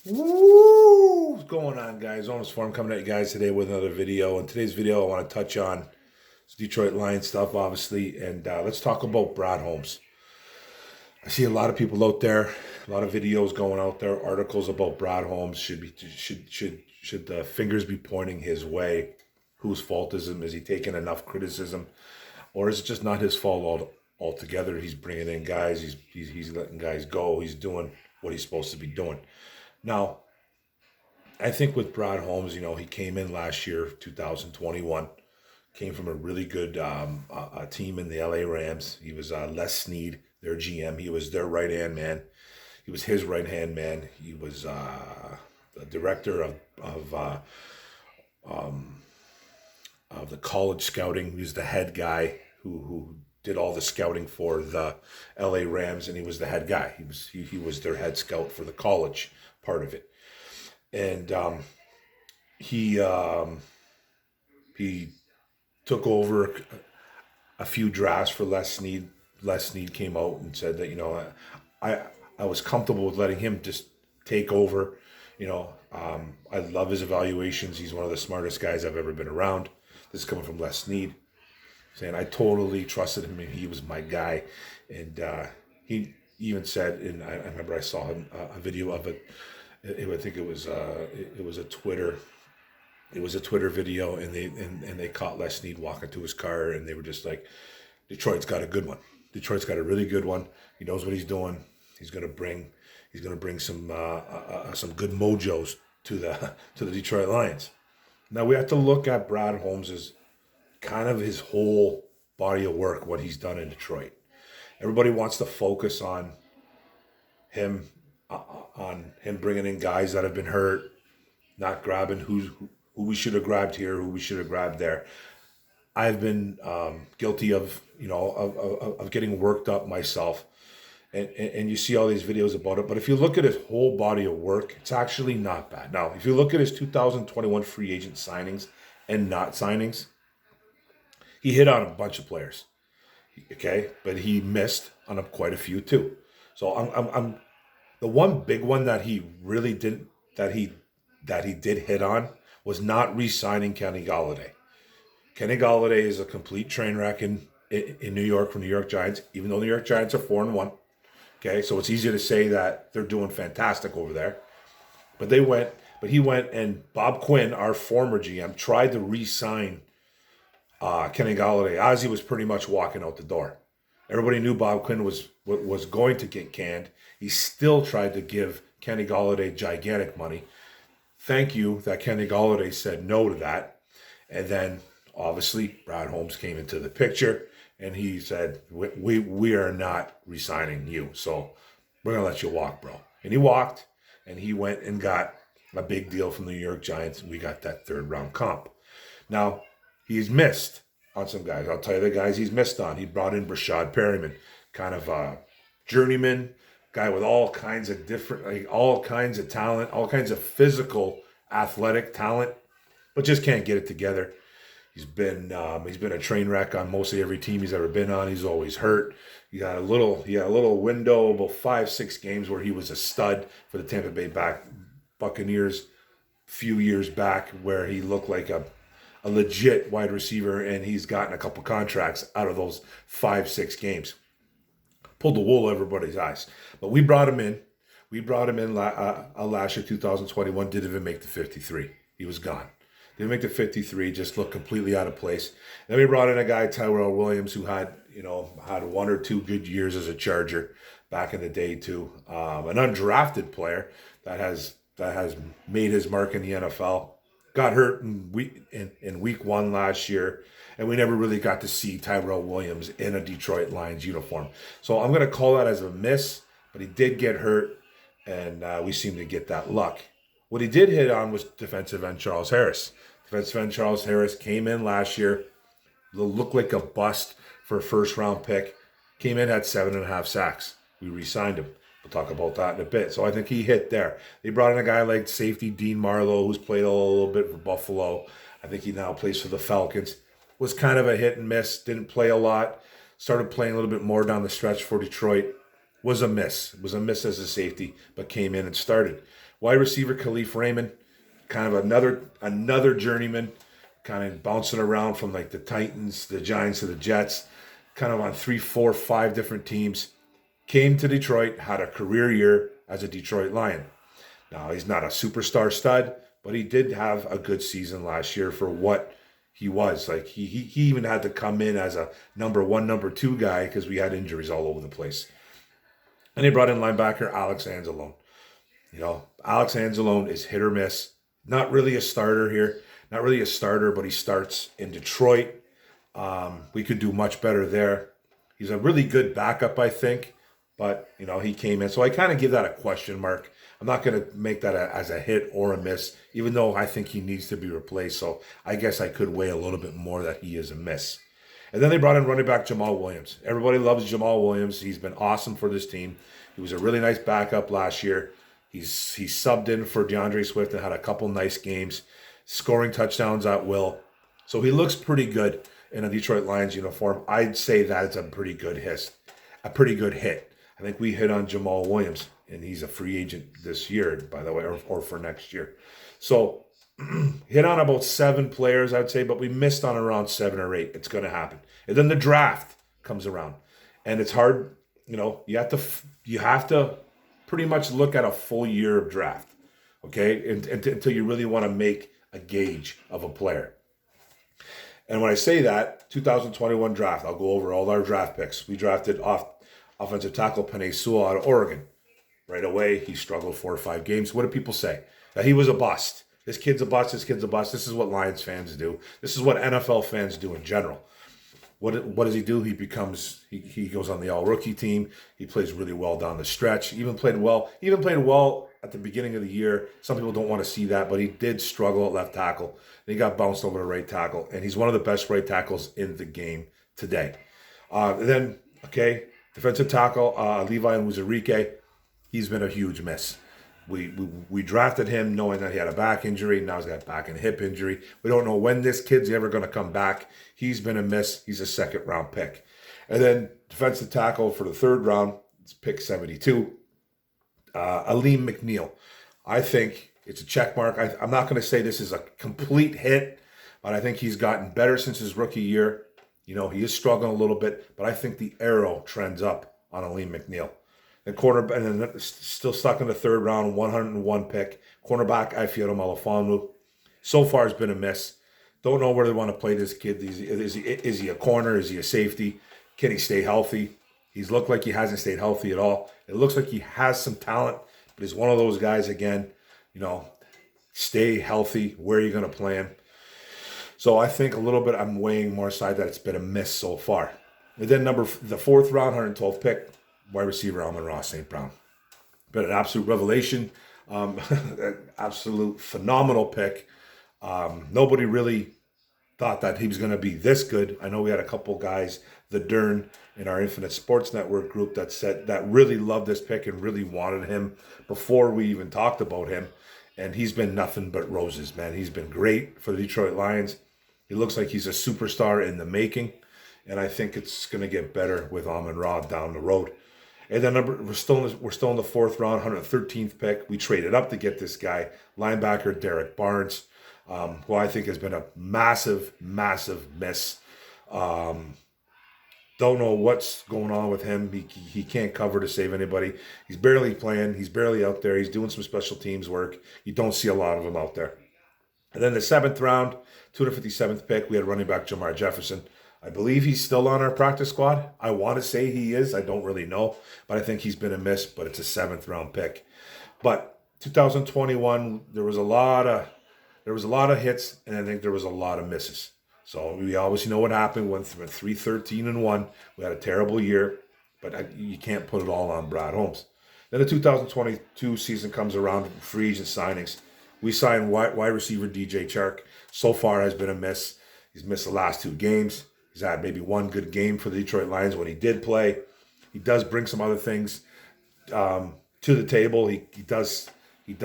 Woo! What's going on, guys? Almost Farm coming at you guys today with another video. In today's video, I want to touch on Detroit Lions stuff, obviously, and let's talk about Brad Holmes. I see a lot of people out there, a lot of videos going out there, articles about Brad Holmes. Should the fingers be pointing his way? Whose fault is him? Is he taking enough criticism, or is it just not his fault altogether? He's bringing in guys. He's letting guys go. He's doing what he's supposed to be doing. Now, I think with Brad Holmes, he came in last year, 2021, came from a really good team in the LA Rams. He was Les Snead, their GM. He was their right-hand man. He was his right-hand man. He was the director of the college scouting. He was the head guy who did all the scouting for the LA Rams, and he was the head guy. He was their head scout for the college part of it. And he took over a few drafts for Les Snead. Les Snead came out and said that I was comfortable with letting him just take over. I love his evaluations. He's one of the smartest guys I've ever been around. This is coming from Les Snead, saying I totally trusted him and he was my guy. And he even said, and I remember I saw a video of it. I think it was a Twitter video, and they caught Les Snead walking to his car, and they were just like, Detroit's got a good one. Detroit's got a really good one. He knows what he's doing. He's gonna bring some good mojos to the Detroit Lions. Now we have to look at Brad Holmes as kind of his whole body of work, what he's done in Detroit. Everybody wants to focus on him bringing in guys that have been hurt, not grabbing who we should have grabbed here, who we should have grabbed there. I've been guilty of getting worked up myself, and you see all these videos about it. But if you look at his whole body of work, it's actually not bad. Now, if you look at his 2021 free agent signings and not signings, he hit on a bunch of players, okay, but he missed on quite a few too. So I'm the one big one that he really didn't that he did hit on was not re-signing Kenny Golladay. Kenny Golladay is a complete train wreck in New York for New York Giants, even though the New York Giants are 4-1. Okay, so it's easy to say that they're doing fantastic over there. But he went and Bob Quinn, our former GM, tried to re-sign Kenny Golladay as he was pretty much walking out the door. Everybody knew Bob Quinn was going to get canned. He still tried to give Kenny Golladay gigantic money. Thank you that Kenny Golladay said no to that. And then, obviously, Brad Holmes came into the picture, and he said, we are not re-signing you. So we're going to let you walk, bro. And he walked, and he went and got a big deal from the New York Giants, and we got that third-round comp. Now, he's missed on some guys. I'll tell you the guys he's missed on. He brought in Brashad Perryman, kind of a journeyman guy with all kinds of all kinds of talent, all kinds of physical, athletic talent, but just can't get it together. He's been a train wreck on mostly every team he's ever been on. He's always hurt. He had a little window, about 5-6 games where he was a stud for the Tampa Bay Buccaneers a few years back, where he looked like a legit wide receiver, and he's gotten a couple contracts out of those 5-6 games. Pulled the wool over everybody's eyes. But we brought him in. Last year, 2021, didn't even make the 53. He was gone. Didn't make the 53, just looked completely out of place. Then we brought in a guy, Jamal Williams, who had 1 or 2 good years as a Charger back in the day too. An undrafted player that has made his mark in the NFL. Got hurt in week 1 last year, and we never really got to see Tyrell Williams in a Detroit Lions uniform. So I'm going to call that as a miss, but he did get hurt, and we seem to get that luck. What he did hit on was defensive end Charles Harris. Defensive end Charles Harris came in last year, looked like a bust for a first-round pick. Came in, had 7.5 sacks. We re-signed him. We'll talk about that in a bit. So I think he hit there. They brought in a guy like safety Dean Marlowe, who's played a little bit for Buffalo. I think he now plays for the Falcons. Was kind of a hit and miss. Didn't play a lot. Started playing a little bit more down the stretch for Detroit. was a miss. It was a miss as a safety, but came in and started. Wide receiver Khalif Raymond, kind of another journeyman, kind of bouncing around from like the Titans, the Giants, to the Jets, kind of on 3, 4, 5 different teams. Came to Detroit, had a career year as a Detroit Lion. Now, he's not a superstar stud, but he did have a good season last year for what he was. Like, he even had to come in as a number 1, number 2 guy because we had injuries all over the place. And they brought in linebacker Alex Anzalone. Alex Anzalone is hit or miss. Not really a starter here. Not really a starter, but he starts in Detroit. We could do much better there. He's a really good backup, I think. But, he came in. So I kind of give that a question mark. I'm not going to make that as a hit or a miss, even though I think he needs to be replaced. So I guess I could weigh a little bit more that he is a miss. And then they brought in running back Jamal Williams. Everybody loves Jamal Williams. He's been awesome for this team. He was a really nice backup last year. He's subbed in for DeAndre Swift and had a couple nice games, scoring touchdowns at will. So he looks pretty good in a Detroit Lions uniform. I'd say that it's a pretty good hit. I think we hit on Jamal Williams, and he's a free agent this year, by the way, or for next year. So hit on about 7 players, I'd say, but we missed on around 7 or 8. It's going to happen. And then the draft comes around, and it's hard. You have to pretty much look at a full year of draft, okay, until you really want to make a gauge of a player. And when I say that, 2021 draft, I'll go over all our draft picks. We drafted offensive tackle Penei Sewell out of Oregon. Right away, he struggled 4 or 5 games. What do people say? That he was a bust. This kid's a bust. This kid's a bust. This is what Lions fans do. This is what NFL fans do in general. What does he do? He goes on the all-rookie team. He plays really well down the stretch. He even played well at the beginning of the year. Some people don't want to see that, but he did struggle at left tackle. Then he got bounced over to right tackle, and he's one of the best right tackles in the game today. Defensive tackle Levi Onwuzurike. He's been a huge miss. We drafted him knowing that he had a back injury. Now he's got a back and hip injury. We don't know when this kid's ever going to come back. He's been a miss. He's a 2nd-round pick. And then defensive tackle for the 3rd round, it's pick 72, Aiden Mcneil. I think it's a check mark. I'm not going to say this is a complete hit, but I think he's gotten better since his rookie year. He is struggling a little bit, but I think the arrow trends up on Aiden Mcneil. And then still stuck in the 3rd round, 101 pick. Cornerback Ifeatu Melifonwu. So far has been a miss. Don't know where they want to play this kid. Is he a corner? Is he a safety? Can he stay healthy? He's looked like he hasn't stayed healthy at all. It looks like he has some talent, but he's one of those guys again, stay healthy. Where are you going to play him? So I think a little bit I'm weighing more side that it's been a miss so far. And then the 4th round, 112th pick, wide receiver Amon-Ra St. Brown. Been an absolute revelation, an absolute phenomenal pick. Nobody really thought that he was going to be this good. I know we had a couple guys, the Dern in our Infinite Sports Network group, that really loved this pick and really wanted him before we even talked about him. And he's been nothing but roses, man. He's been great for the Detroit Lions. He looks like he's a superstar in the making. And I think it's going to get better with Amon-Ra down the road. And then we're still in the 4th round, 113th pick. We traded up to get this guy, linebacker Derek Barnes, who I think has been a massive, massive miss. Don't know what's going on with him. He can't cover to save anybody. He's barely playing. He's barely out there. He's doing some special teams work. You don't see a lot of him out there. And then the 7th round, 257th pick, we had running back Jamar Jefferson. I believe he's still on our practice squad. I want to say he is. I don't really know. But I think he's been a miss, but it's a 7th-round pick. But 2021, there was a lot of hits, and I think there was a lot of misses. So we obviously know what happened. Went 3-13-1. We had a terrible year, but you can't put it all on Brad Holmes. Then the 2022 season comes around, free agent signings. We signed wide receiver DJ Chark. So far has been a miss. He's missed the last 2 games. He's had maybe 1 good game for the Detroit Lions when he did play. He does bring some other things to the table. He does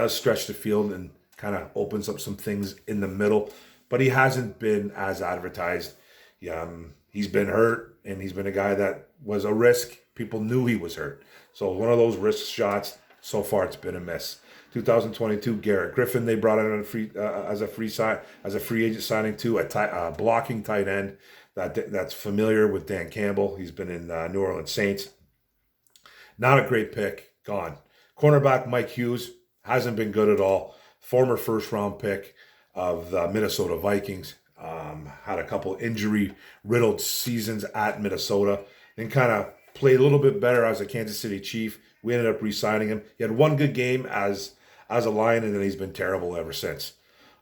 stretch the field and kind of opens up some things in the middle, but he hasn't been as advertised. He's been hurt, and he's been a guy that was a risk People knew he was hurt. So one of those risk shots. So far, it's been a miss. 2022, Garrett Griffin. They brought in on a free as a free agent signing too. A blocking tight end that's familiar with Dan Campbell. He's been in New Orleans Saints. Not a great pick. Gone. Cornerback Mike Hughes hasn't been good at all. Former first-round pick of the Minnesota Vikings. Had a couple injury-riddled seasons at Minnesota. Then kind of played a little bit better as a Kansas City Chief. We ended up re-signing him. He had one good game as a Lion, and then he's been terrible ever since.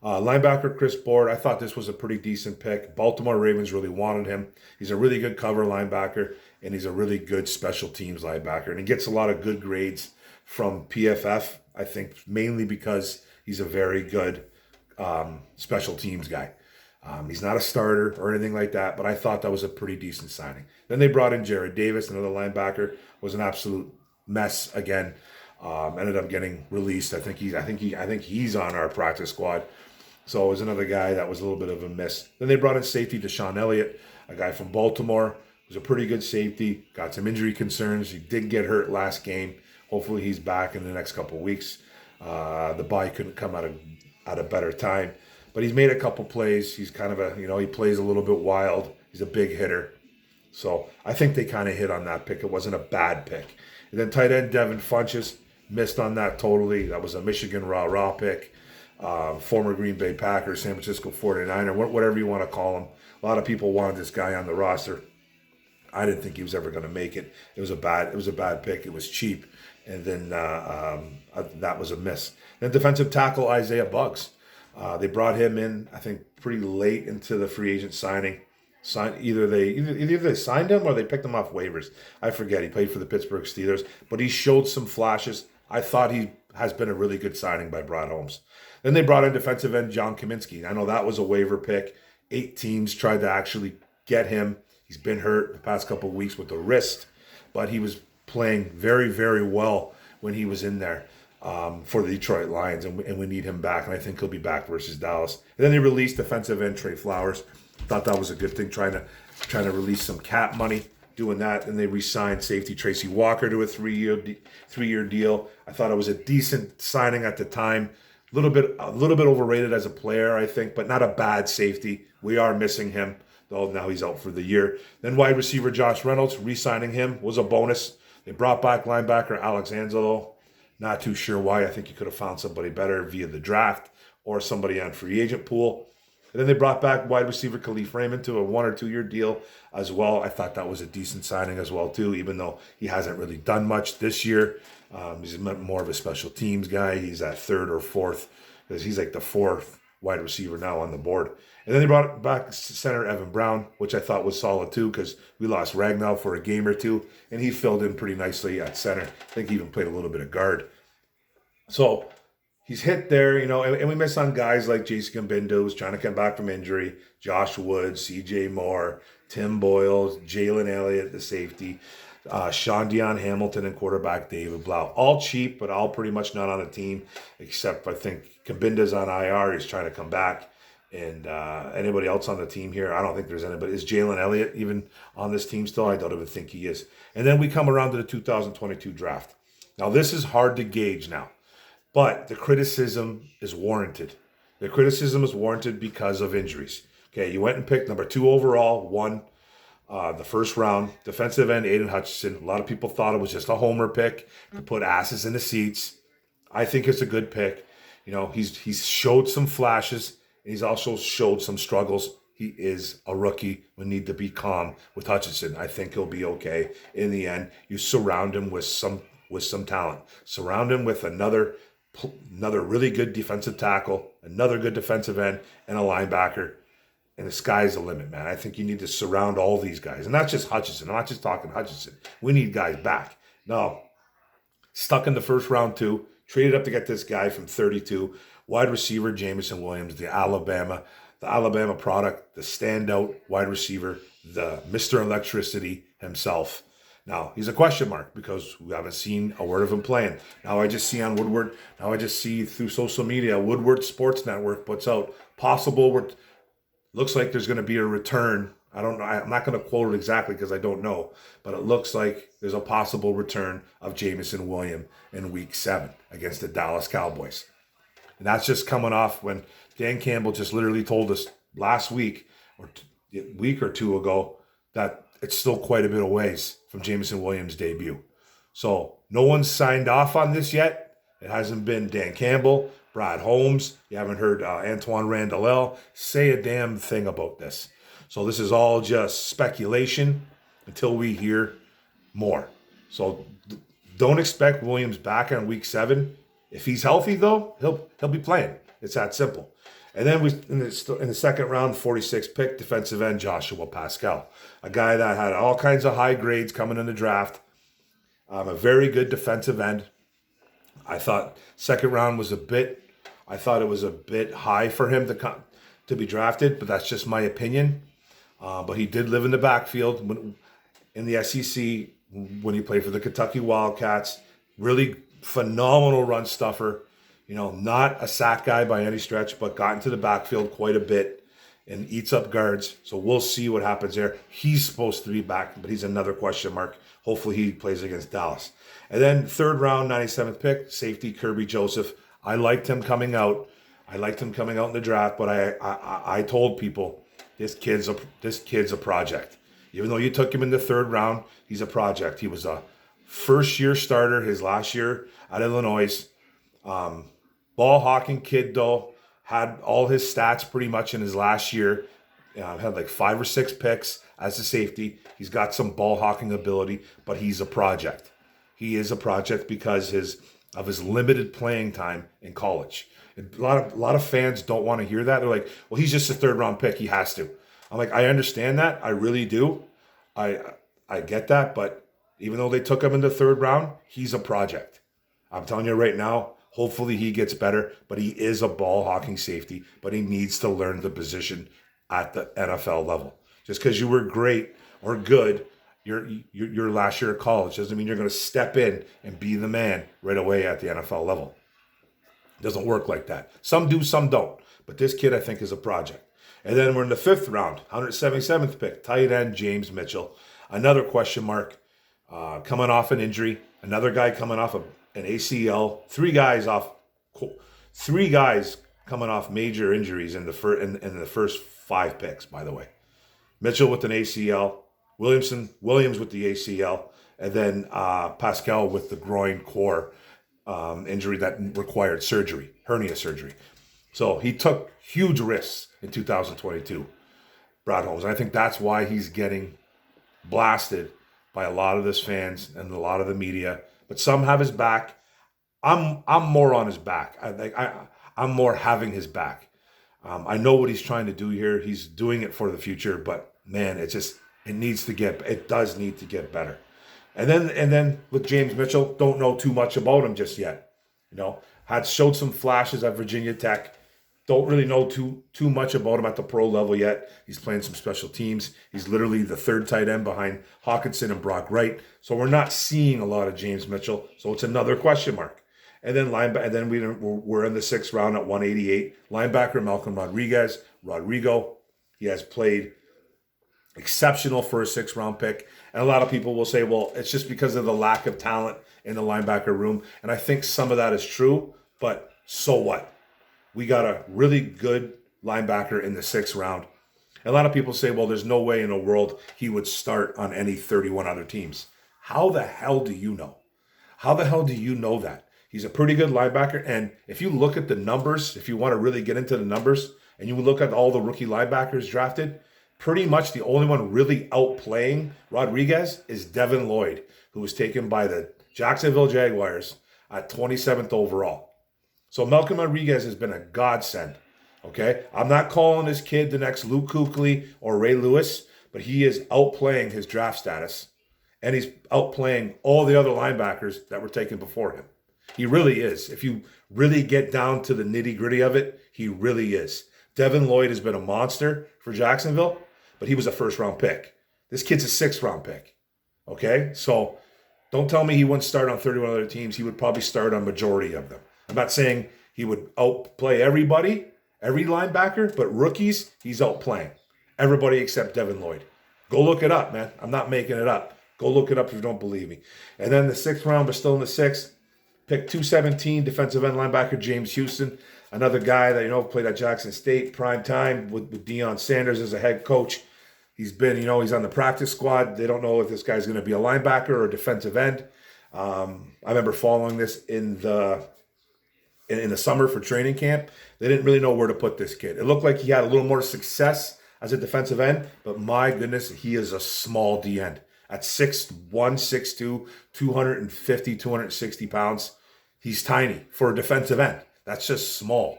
Linebacker Chris Board, I thought this was a pretty decent pick. Baltimore Ravens really wanted him. He's a really good cover linebacker, and he's a really good special teams linebacker. And he gets a lot of good grades from PFF, I think, mainly because he's a very good special teams guy. He's not a starter or anything like that, but I thought that was a pretty decent signing. Then they brought in Jared Davis, another linebacker, was an absolute mess again. Ended up getting released. I think he's on our practice squad. So it was another guy that was a little bit of a miss. Then they brought in safety Deshaun Elliott, a guy from Baltimore. Was a pretty good safety. Got some injury concerns. He did get hurt last game. Hopefully he's back in the next couple of weeks. The bye couldn't come at a better time. But he's made a couple plays. He's kind of he plays a little bit wild. He's a big hitter. So I think they kind of hit on that pick. It wasn't a bad pick. And then tight end Devin Funchess missed on that totally. That was a Michigan raw pick. Former Green Bay Packer, San Francisco 49er, whatever you want to call him. A lot of people wanted this guy on the roster. I didn't think he was ever going to make it. It was a bad pick. It was cheap. And then that was a miss. Then defensive tackle Isaiah Buggs. They brought him in, I think, pretty late into the free agent signing. Either they signed him or they picked him off waivers. I forget. He played for the Pittsburgh Steelers, but he showed some flashes. I thought he has been a really good signing by Brad Holmes. Then they brought in defensive end John Kaminsky. I know that was a waiver pick. 8 teams tried to actually get him. He's been hurt the past couple of weeks with the wrist, but he was playing very, very well when he was in there for the Detroit Lions, and we need him back, and I think he'll be back versus Dallas. And then they released defensive end Trey Flowers. Thought that was a good thing, trying to release some cap money, doing that. And they re-signed safety Tracy Walker to a three-year deal. I thought it was a decent signing at the time. A little bit overrated as a player, I think, but not a bad safety. We are missing him, though now he's out for the year. Then wide receiver Josh Reynolds, re-signing him was a bonus. They brought back linebacker Alex Anzalo. Not too sure why. I think you could have found somebody better via the draft or somebody on free agent pool. And then they brought back wide receiver Khalif Raymond to a 1 or 2 year deal as well. I thought that was a decent signing as well too, even though he hasn't really done much this year. He's more of a special teams guy. He's at 3rd or 4th because he's like the 4th wide receiver now on the board. And then they brought back center Evan Brown, which I thought was solid too because we lost Ragnow for a game or two, and he filled in pretty nicely at center. I think he even played a little bit of guard. So he's hit there, and we miss on guys like Jason Gambino, who's trying to come back from injury, Josh Woods, C.J. Moore, Tim Boyle, Jalen Elliott, the safety, Sean Dion Hamilton, and quarterback David Blau. All cheap, but all pretty much not on the team, except I think Gambindo's on IR. He's trying to come back. And anybody else on the team here, I don't think there's anybody. Is Jalen Elliott even on this team still? I don't even think he is. And then we come around to the 2022 draft. Now, this is hard to gauge now. But the criticism is warranted. The criticism is warranted because of injuries. Okay, you went and picked number 2 overall, won the first round, defensive end Aiden Hutchison. A lot of people thought it was just a homer pick to put asses in the seats. I think it's a good pick. He's showed some flashes, and he's also showed some struggles. He is a rookie. We need to be calm with Hutchison. I think he'll be okay in the end. You surround him with some talent. Surround him with another really good defensive tackle, another good defensive end, and a linebacker. And the sky's the limit, man. I think you need to surround all these guys. And not just Hutchison. I'm not just talking Hutchison. We need guys back. No. Stuck in the first round too. Traded up to get this guy from 32. Wide receiver Jameson Williams, the Alabama product, the standout wide receiver, the Mr. Electricity himself. Now, he's a question mark because we haven't seen a word of him playing. Now I just see on Woodward, through social media, Woodward Sports Network puts out looks like there's going to be a return I don't know. I'm not going to quote it exactly because I don't know, but it looks like there's a possible return of Jameson Williams in Week 7 against the Dallas Cowboys. And that's just coming off when Dan Campbell just literally told us last week or week or two ago that it's still quite a bit of ways from Jameson Williams' debut. So no one's signed off on this yet. It hasn't been Dan Campbell, Brad Holmes. You haven't heard Antoine Randall say a damn thing about this. So this is all just speculation until we hear more. So don't expect Williams back on Week 7. If he's healthy, though, he'll be playing. It's that simple. And then in the second round, 46th pick, defensive end Joshua Pascal, a guy that had all kinds of high grades coming in the draft. A very good defensive end. I thought second round was I thought it was a bit high for him to be drafted, but that's just my opinion. But he did live in the backfield in the SEC when he played for the Kentucky Wildcats. Really phenomenal run stuffer. Not a sack guy by any stretch, but got into the backfield quite a bit and eats up guards. So we'll see what happens there. He's supposed to be back, but he's another question mark. Hopefully he plays against Dallas. And then third round, 97th pick, safety Kirby Joseph. I liked him coming out. in the draft, but I told people this kid's a project. Even though you took him in the third round, he's a project. He was a first-year starter his last year at Illinois. Ball hawking kid, though, had all his stats pretty much in his last year. Had like 5 or 6 picks as a safety. He's got some ball hawking ability, but he's a project. He is a project because of his limited playing time in college. A lot of fans don't want to hear that. They're like, well, he's just a third round pick. He has to. I'm like, I understand that. I really do. I get that. But even though they took him in the third round, he's a project. I'm telling you right now, hopefully he gets better. But he is a ball hawking safety. But he needs to learn the position at the NFL level. Just because you were great or good your last year of college doesn't mean you're going to step in and be the man right away at the NFL level. It doesn't work like that. Some do, some don't. But this kid, I think, is a project. And then we're in the 5th round, 177th pick, tight end James Mitchell. Another question mark, coming off an injury. Another guy coming off an ACL. Three guys coming off major injuries in the first 5 picks, by the way. Mitchell with an ACL, Williams with the ACL, and then Pascal with the groin core injury that required surgery, hernia surgery. So he took huge risks in 2022, Brad Holmes. And I think that's why he's getting blasted by a lot of his fans and a lot of the media. But some have his back. I'm more on his back. I'm more having his back. I know what he's trying to do here. He's doing it for the future. But man, it does need to get better. And then with James Mitchell, don't know too much about him just yet. Showed some flashes at Virginia Tech. Don't really know too much about him at the pro level yet. He's playing some special teams. He's literally the 3rd tight end behind Hutchison and Brock Wright. So we're not seeing a lot of James Mitchell. So it's another question mark. And then we're in the 6th round at 188. Linebacker Malcolm Rodrigo. He has played exceptional for a 6th round pick. And a lot of people will say, well, it's just because of the lack of talent in the linebacker room. And I think some of that is true, but so what? We got a really good linebacker in the 6th round. And a lot of people say, well, there's no way in the world he would start on any 31 other teams. How the hell do you know? How the hell do you know that? He's a pretty good linebacker. And if you look at the numbers, if you want to really get into the numbers, and you look at all the rookie linebackers drafted, pretty much the only one really outplaying Rodriguez is Devin Lloyd, who was taken by the Jacksonville Jaguars at 27th overall. So Malcolm Rodriguez has been a godsend, okay? I'm not calling this kid the next Luke Kuechly or Ray Lewis, but he is outplaying his draft status, and he's outplaying all the other linebackers that were taken before him. He really is. If you really get down to the nitty-gritty of it, he really is. Devin Lloyd has been a monster for Jacksonville, but he was a 1st-round pick. This kid's a 6th-round pick, okay? So don't tell me he wouldn't start on 31 other teams. He would probably start on majority of them. I'm not saying he would outplay everybody, every linebacker, but rookies, he's outplaying everybody except Devin Lloyd. Go look it up, man. I'm not making it up. Go look it up if you don't believe me. And then the 6th round, but still in the 6th, pick 217, defensive end linebacker James Houston, another guy that, played at Jackson State, prime time with Deion Sanders as a head coach. He's been, he's on the practice squad. They don't know if this guy's going to be a linebacker or a defensive end. I remember following this in the summer for training camp. They didn't really know where to put this kid. It looked like he had a little more success as a defensive end, but my goodness, he is a small D end. At 6'1", 6'2", 250, 260 pounds, he's tiny for a defensive end. That's just small.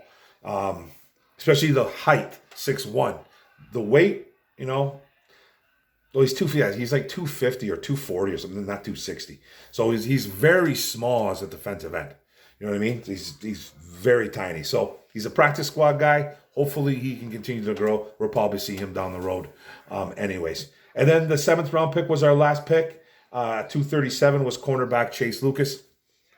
Especially the height, 6'1". The weight, well, he's 2 feet. He's like 250 or 240 or something, not 260. So he's very small as a defensive end. You know what I mean? He's very tiny. So he's a practice squad guy. Hopefully he can continue to grow. We'll probably see him down the road anyways. And then the 7th round pick was our last pick. 237 was cornerback Chase Lucas,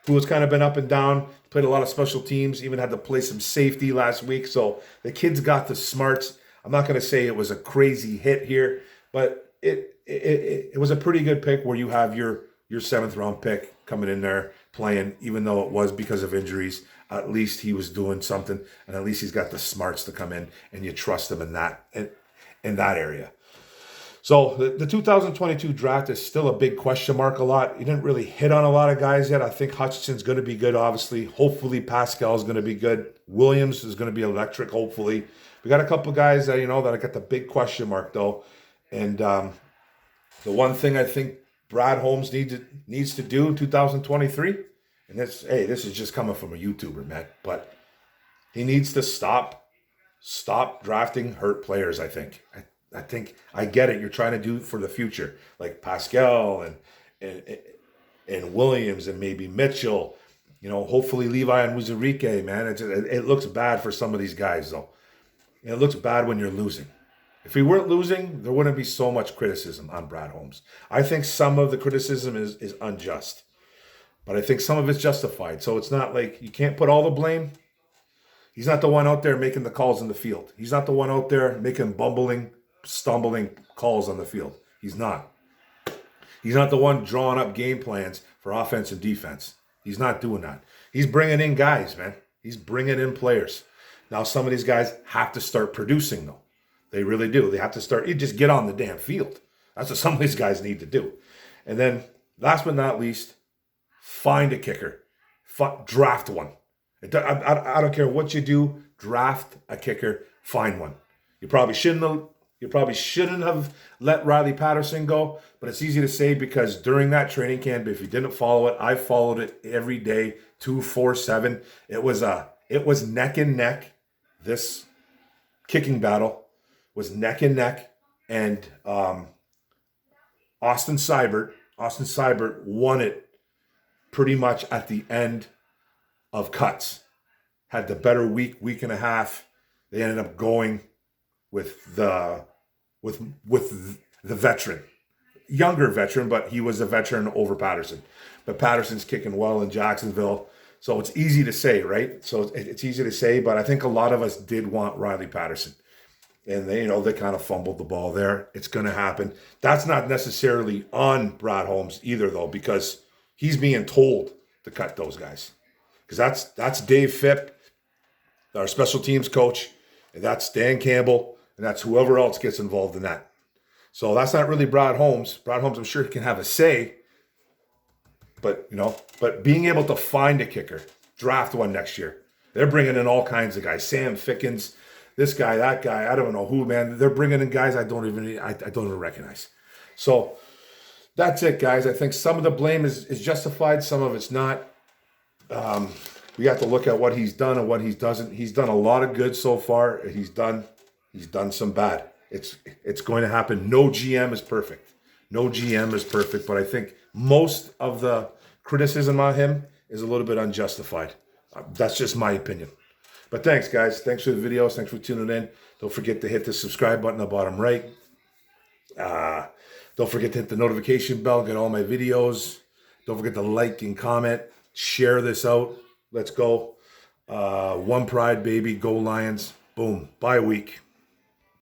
who has kind of been up and down, played a lot of special teams, even had to play some safety last week. So the kid's got the smarts. I'm not going to say it was a crazy hit here, but it was a pretty good pick where you have your 7th round pick coming in there playing, even though it was because of injuries. At least he was doing something, and at least he's got the smarts to come in, and you trust him in that area. So the 2022 draft is still a big question mark a lot. He didn't really hit on a lot of guys yet. I think Hutchison's going to be good, obviously. Hopefully Pascal is going to be good. Williams is going to be electric, hopefully. We got a couple of guys that, that I got the big question mark, though. And the one thing I think Brad Holmes needs to do in 2023, and this is just coming from a YouTuber, man, but he needs to stop drafting hurt players, I think. I think I get it. You're trying to do it for the future, like Pascal and Williams and maybe Mitchell. Hopefully Levi and Muzurike, man. It looks bad for some of these guys, though. It looks bad when you're losing. If we weren't losing, there wouldn't be so much criticism on Brad Holmes. I think some of the criticism is unjust, but I think some of it's justified. So it's not like you can't put all the blame. He's not the one out there making the calls in the field. He's not the one out there making stumbling calls on the field. He's not. He's not the one drawing up game plans for offense and defense. He's not doing that. He's bringing in guys, man. He's bringing in players. Now, some of these guys have to start producing, though. They really do. They have to start. You just get on the damn field. That's what some of these guys need to do. And then, last but not least, find a kicker. Draft one. I don't care what you do. Draft a kicker. Find one. You probably shouldn't have let Riley Patterson go, but it's easy to say because during that training camp, if you didn't follow it, I followed it every day, 2-4-7. It was neck and neck. This kicking battle was neck and neck, and Austin Seibert won it pretty much at the end of cuts. Had the better week and a half. They ended up going with the veteran, younger veteran, but he was a veteran over Patterson. But Patterson's kicking well in Jacksonville, so it's easy to say, right? So it's easy to say, but I think a lot of us did want Riley Patterson, and they kind of fumbled the ball there. It's going to happen. That's not necessarily on Brad Holmes either, though, because he's being told to cut those guys, because that's Dave Phipp, our special teams coach, and that's Dan Campbell, and that's whoever else gets involved in that. So that's not really Brad Holmes. Brad Holmes, I'm sure, he can have a say, but being able to find a kicker, draft one next year. They're bringing in all kinds of guys. Sam Fickens, this guy, that guy. I don't know who, man. They're bringing in guys I don't even recognize. So that's it, guys. I think some of the blame is justified. Some of it's not. We have to look at what he's done and what he doesn't. He's done a lot of good so far. He's done some bad. It's going to happen. No GM is perfect. No GM is perfect, but I think most of the criticism on him is a little bit unjustified. That's just my opinion. But thanks, guys. Thanks for the videos. Thanks for tuning in. Don't forget to hit the subscribe button in the bottom right. Don't forget to hit the notification bell. Get all my videos. Don't forget to like and comment. Share this out. Let's go. One pride, baby. Go Lions. Boom. Bye week.